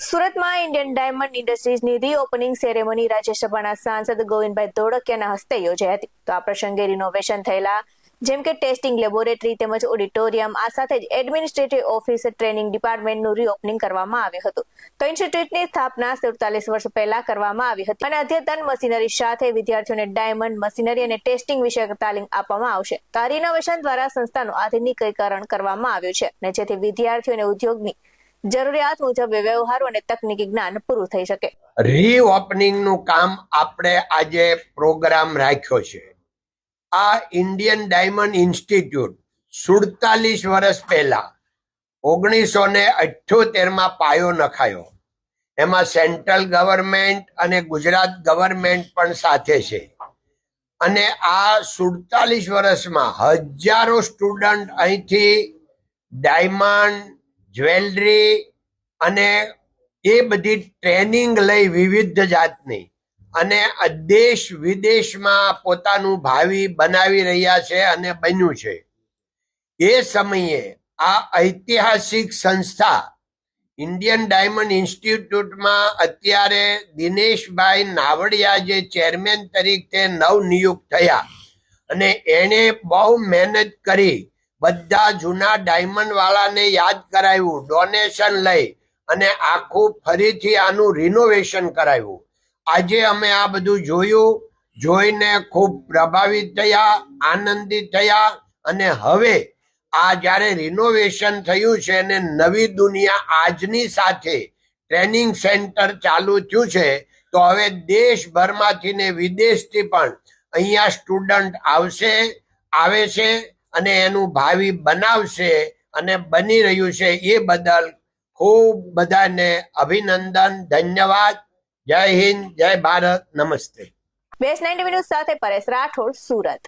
સુરતમાં Indian diamond ઇન્ડસ્ટ્રીઝની રીઓપનિંગ ceremony રાજ્યસભાના સાંસદ ગોવિંદભાઈ ધોળકિયાના હસ્તે યોજાઈ હતી. તો આ પ્રસંગે રિનોવેશન થયેલા જેમ કે ટેસ્ટિંગ લેબોરેટરી તેમજ ઓડિટોરિયમ, આ સાથે જ એડમિનિસ્ટ્રેટિવ ઓફિસ, ટ્રેનિંગ ડિપાર્ટમેન્ટનું રીઓપનિંગ કરવામાં આવ્યું હતું. તો ઇન્સ્ટિટ્યૂટની સ્થાપના 47 વર્ષ પહેલા કરવામાં આવી હતી અને અદ્યતન મશીનરી સાથે વિદ્યાર્થીઓને ડાયમંડ મશીનરી અને ટેસ્ટિંગ વિશે તાલીમ આપવામાં આવશે. તો આ રિનોવેશન દ્વારા સંસ્થાનું આધુનિકીકરણ કરવામાં આવ્યું છે અને જેથી વિદ્યાર્થીઓ અને ઉદ્યોગની જરૂરિયાત મુજબ વ્યવહારો અને તકનીકી જ્ઞાન પૂરું થઈ શકે. રીઓપનિંગ નું કામ આપણે આજે પ્રોગ્રામ રાખ્યો છે. આ ઇન્ડિયન ડાયમંડ ઇન્સ્ટિટ્યૂટ 47 વર્ષ પહેલા 1978 પાયો નખાયો. એમાં સેન્ટ્રલ ગવર્મેન્ટ અને ગુજરાત ગવર્મેન્ટ પણ સાથે છે. અને આ 47 વર્ષમાં હજારો સ્ટુડન્ટ અહીંથી ડાયમંડ, જ્વેલરી અને એ બધી ટ્રેનિંગ લઈ વિવિધ જાતની અને દેશ વિદેશમાં પોતાનું ભાવિ બનાવી રહ્યા છે અને બન્યું છે. એ સમયે આ ઐતિહાસિક સંસ્થા ઇન્ડિયન ડાયમંડ ઇન્સ્ટિટ્યૂટમાં અત્યારે દિનેશભાઈ નાવડિયા જે ચેરમેન તરીકે નવનિયુક્ત થયા અને એણે બહુ મહેનત કરી બધા જૂના ડાયમંડ વાળાને યાદ કરાવ્યું, ડોનેશન લઈ અને આખું ફરીથી આનું રિનોવેશન કરાવ્યું. આજે અમે આ બધું જોયું, જોઈને ખૂબ પ્રભાવિત થયા, આનંદિત થયા અને હવે આ જ્યારે રિનોવેશન થયું છે અને નવી દુનિયા આજની સાથે ટ્રેનિંગ સેન્ટર ચાલુ થયું છે, તો હવે દેશભરમાંથી ને વિદેશથી પણ અહીંયા સ્ટુડન્ટ આવે છે અને એનું ભાવિ બનાવશે અને બની રહ્યું છે. એ બદલ ખૂબ બધાને અભિનંદન, ધન્યવાદ. જય હિન્દ, જય ભારત, નમસ્તે. બેસ 9 ન્યૂઝ સાથે પરેશ રાઠોડ, સુરત.